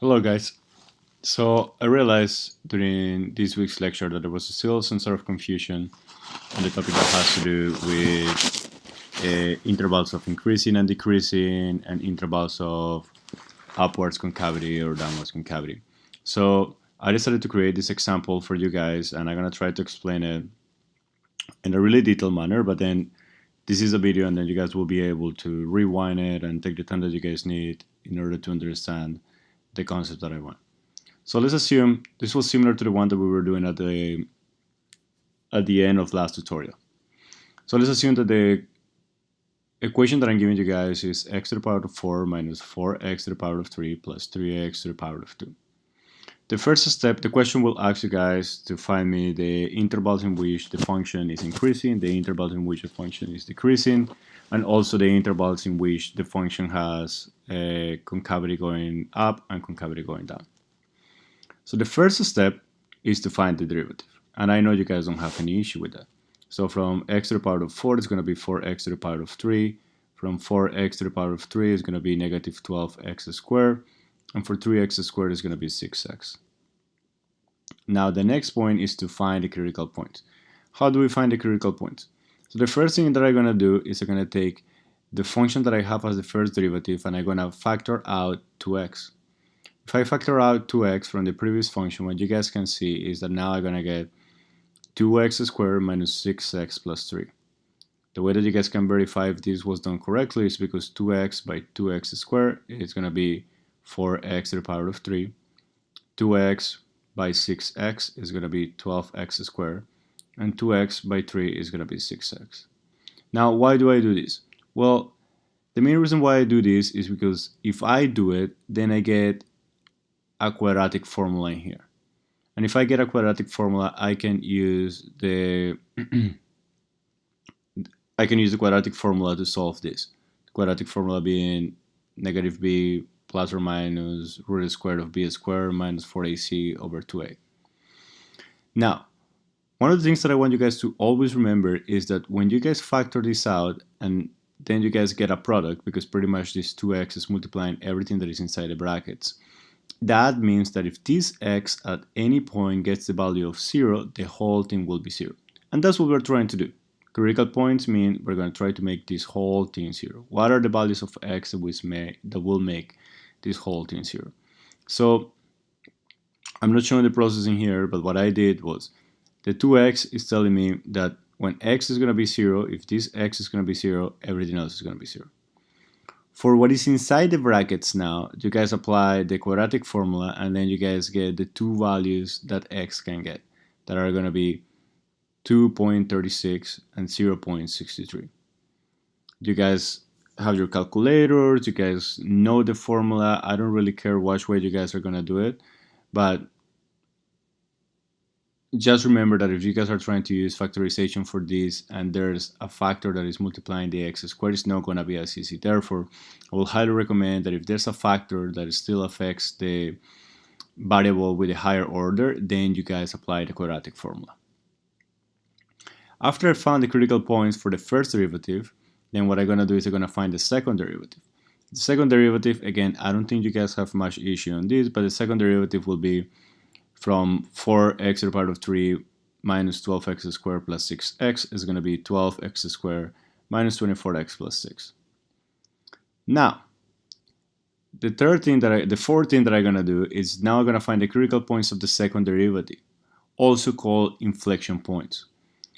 Hello, guys. So I realized during this week's lecture that there was still some sort of confusion on the topic that has to do with intervals of increasing and decreasing and intervals of upwards concavity or downwards concavity. So I decided to create this example for you guys, and I'm going to try to explain it in a really detailed manner, but then this is a video, and then you guys will be able to rewind it and take the time that you guys need in order to understand the concept that I want. So let's assume this was similar to the one that we were doing at the end of last tutorial. So let's assume that the equation that I'm giving you guys is x to the power of 4 minus 4x to the power of 3 plus 3x to the power of 2. The first step, the question will ask you guys to find me the intervals in which the function is increasing, the intervals in which the function is decreasing, and also the intervals in which the function has a concavity going up and concavity going down. So the first step is to find the derivative. And I know you guys don't have any issue with that. So from x to the power of 4, it's going to be 4x to the power of 3. From 4x to the power of 3 is going to be negative 12x squared. And for 3x squared is going to be 6x. Now the next point is to find the critical point. How do we find the critical point? So the first thing that I'm going to do is I'm going to take the function that I have as the first derivative and I'm going to factor out 2x. If I factor out 2x from the previous function, what you guys can see is that now I'm going to get 2x squared minus 6x plus 3. The way that you guys can verify if this was done correctly is because 2x by 2x squared is going to be 4x to the power of 3. 2x by 6x is going to be 12x squared. And 2x by 3 is going to be 6x. Now, why do I do this? Well, the main reason why I do this is because if I do it, then I get a quadratic formula in here. And if I get a quadratic formula, I can use the quadratic formula to solve this. The quadratic formula being negative b plus or minus root squared of b squared minus 4ac over 2a. Now, one of the things that I want you guys to always remember is that when you guys factor this out and then you guys get a product, because pretty much this 2x is multiplying everything that is inside the brackets, that means that if this x at any point gets the value of 0, the whole thing will be 0. And that's what we're trying to do. Critical points mean we're going to try to make this whole thing 0. What are the values of x that will make this whole thing 0? So I'm not showing the process in here, but what I did was the 2x is telling me that when x is going to be 0, if this x is going to be 0, everything else is going to be 0. For what is inside the brackets now, you guys apply the quadratic formula and then you guys get the two values that x can get that are going to be 2.36 and 0.63. You guys have your calculators, you guys know the formula. I don't really care which way you guys are going to do it, but just remember that if you guys are trying to use factorization for this and there's a factor that is multiplying the x squared, it's not going to be as easy. Therefore, I will highly recommend that if there's a factor that still affects the variable with a higher order, then you guys apply the quadratic formula. After I found the critical points for the first derivative, then what I'm going to do is I'm going to find the second derivative. The second derivative, again, I don't think you guys have much issue on this, but the second derivative will be from 4x to the power of 3 minus 12x squared plus 6x is going to be 12x squared minus 24x plus 6. Now, the fourth thing that I'm going to do is now I'm going to find the critical points of the second derivative, also called inflection points.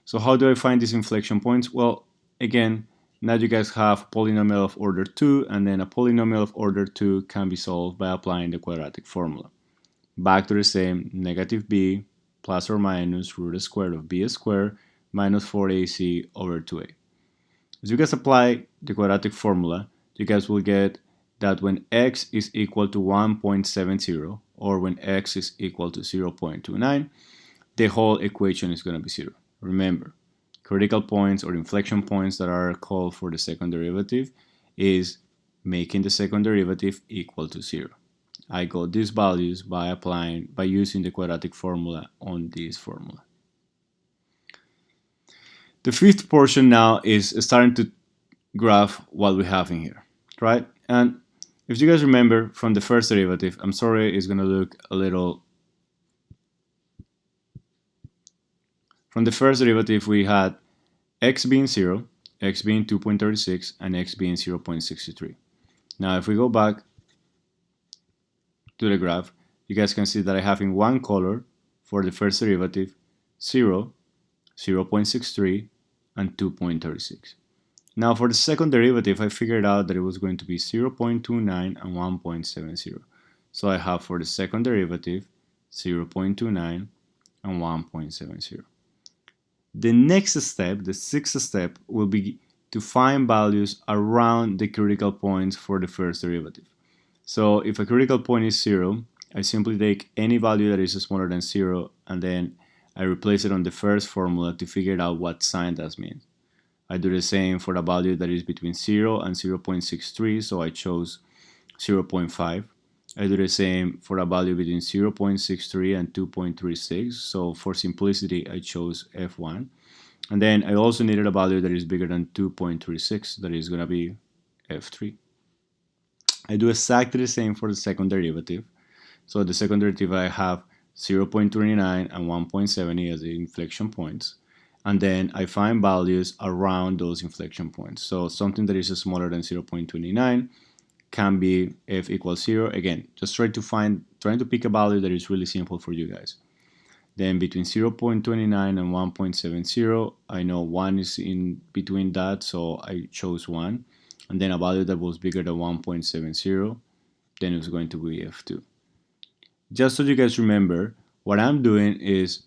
So how do I find these inflection points? Well, again, now you guys have a polynomial of order 2, and then a polynomial of order 2 can be solved by applying the quadratic formula. Back to the same, negative b plus or minus root squared of b squared minus 4ac over 2a. As you guys apply the quadratic formula, you guys will get that when x is equal to 1.70 or when x is equal to 0.29, the whole equation is going to be 0. Remember, critical points or inflection points that are called for the second derivative is making the second derivative equal to 0. I got these values by using the quadratic formula on this formula. The fifth portion now is starting to graph what we have in here, right? And if you guys remember from the first derivative, I'm sorry, it's going to look a little. From the first derivative, we had x being 0, x being 2.36, and x being 0.63. Now, if we go back to the graph, you guys can see that I have in one color for the first derivative 0, 0.63, and 2.36. Now for the second derivative, I figured out that it was going to be 0.29 and 1.70. So I have for the second derivative 0.29 and 1.70. The next step, the sixth step, will be to find values around the critical points for the first derivative. So if a critical point is 0, I simply take any value that is smaller than 0 and then I replace it on the first formula to figure out what sign that means. I do the same for a value that is between 0 and 0.63, so I chose 0.5. I do the same for a value between 0.63 and 2.36, so for simplicity I chose F1. And then I also needed a value that is bigger than 2.36, that is going to be F3. I do exactly the same for the second derivative. So the second derivative I have 0.29 and 1.70 as the inflection points. And then I find values around those inflection points. So something that is smaller than 0.29 can be f equals 0. Again, just trying to pick a value that is really simple for you guys. Then between 0.29 and 1.70, I know 1 is in between that, so I chose 1. And then a value that was bigger than 1.70, then it was going to be f2. Just so you guys remember, what I'm doing is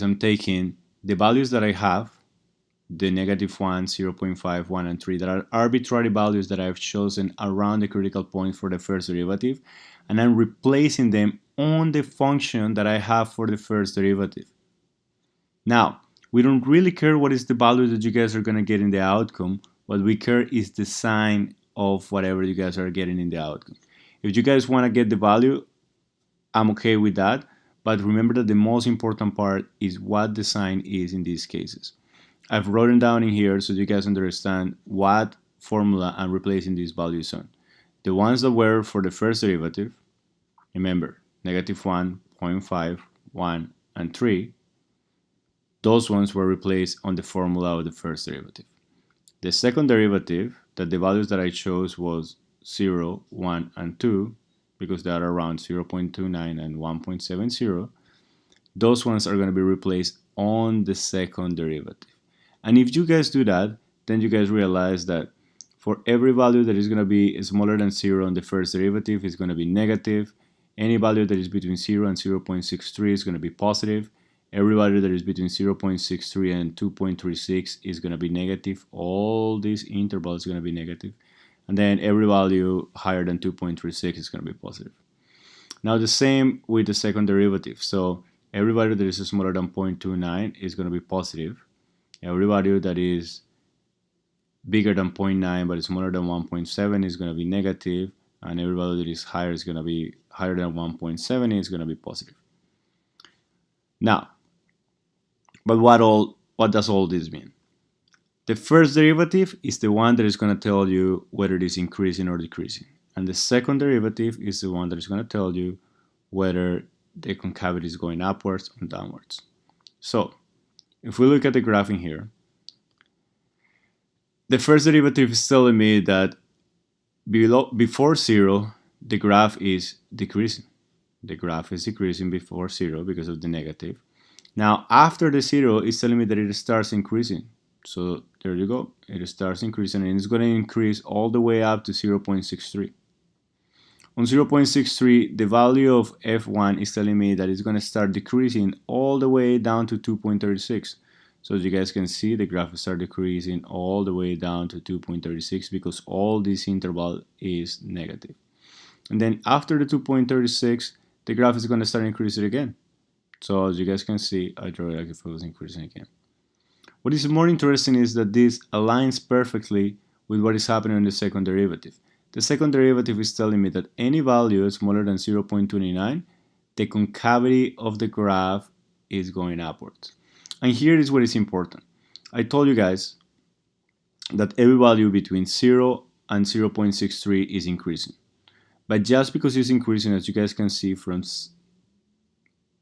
I'm taking the values that I have, the -1, 0.5, 1, and 3, that are arbitrary values that I've chosen around the critical point for the first derivative, and I'm replacing them on the function that I have for the first derivative. Now, we don't really care what is the value that you guys are going to get in the outcome. What we care is the sign of whatever you guys are getting in the outcome. If you guys want to get the value, I'm okay with that. But remember that the most important part is what the sign is in these cases. I've written down in here so you guys understand what formula I'm replacing these values on. The ones that were for the first derivative, remember, -1, 0.5, 1, and 3, those ones were replaced on the formula of the first derivative. The second derivative, that the values that I chose was 0, 1, and 2, because they are around 0.29 and 1.70, those ones are going to be replaced on the second derivative. And if you guys do that, then you guys realize that for every value that is going to be smaller than 0 on the first derivative is going to be negative. Any value that is between 0 and 0.63 is going to be positive. Every value that is between 0.63 and 2.36 is going to be negative. All these intervals are going to be negative. And then every value higher than 2.36 is going to be positive. Now the same with the second derivative. So every value that is smaller than 0.29 is going to be positive. Every value that is bigger than 0.9 but is smaller than 1.7 is going to be negative. And every value that is higher is going to be higher than 1.7 is going to be positive. Now, but what does all this mean? The first derivative is the one that is going to tell you whether it is increasing or decreasing. And the second derivative is the one that is going to tell you whether the concavity is going upwards or downwards. So, if we look at the graph in here, the first derivative is telling me that before 0, the graph is decreasing. The graph is decreasing before 0 because of the negative. Now, after the 0, it's telling me that it starts increasing. So there you go, it starts increasing and it's going to increase all the way up to 0.63. On 0.63, the value of F1 is telling me that it's going to start decreasing all the way down to 2.36. So as you guys can see, the graph starts decreasing all the way down to 2.36 because all this interval is negative. And then after the 2.36, the graph is going to start increasing again. So as you guys can see, I draw it like if it was increasing again. What is more interesting is that this aligns perfectly with what is happening in the second derivative. The second derivative is telling me that any value smaller than 0.29, the concavity of the graph is going upwards. And here is what is important. I told you guys that every value between 0 and 0.63 is increasing. But just because it's increasing, as you guys can see, from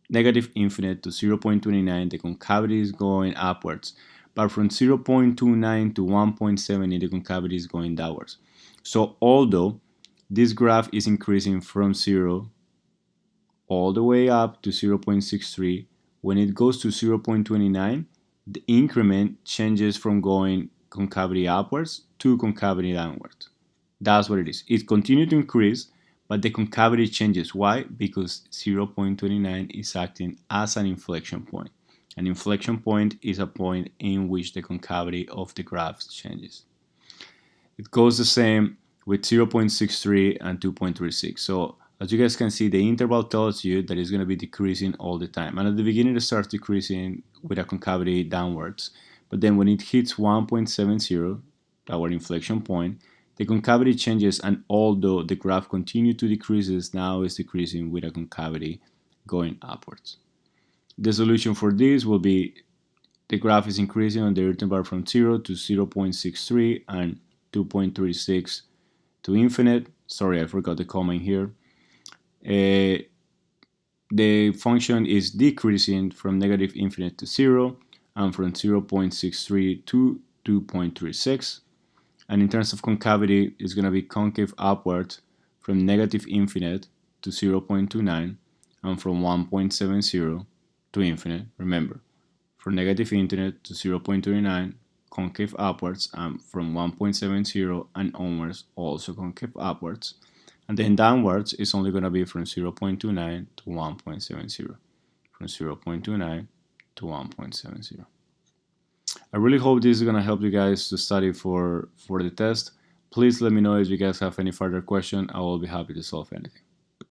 negative infinite to 0.29, the concavity is going upwards. But from 0.29 to 1.70, the concavity is going downwards. So although this graph is increasing from 0 all the way up to 0.63, when it goes to 0.29, the increment changes from going concavity upwards to concavity downwards. That's what it is. It continues to increase, but the concavity changes. Why? Because 0.29 is acting as an inflection point. An inflection point is a point in which the concavity of the graph changes. It goes the same with 0.63 and 2.36. So as you guys can see, the interval tells you that it's going to be decreasing all the time. And at the beginning, it starts decreasing with a concavity downwards. But then when it hits 1.70, our inflection point, the concavity changes, and although the graph continues to decrease, now it's decreasing with a concavity going upwards. The solution for this will be the graph is increasing on the interval from 0 to 0.63 and 2.36 to infinite. Sorry, I forgot the comment here. The function is decreasing from negative infinite to 0 and from 0.63 to 2.36. And in terms of concavity, it's going to be concave upward from negative infinite to 0.29 and from 1.70 to infinite. Remember, from negative infinite to 0.29, concave upwards, and from 1.70 and onwards, also concave upwards. And then downwards is only going to be from 0.29 to 1.70. From 0.29 to 1.70. I really hope this is going to help you guys to study for the test. Please let me know if you guys have any further question. I will be happy to solve anything.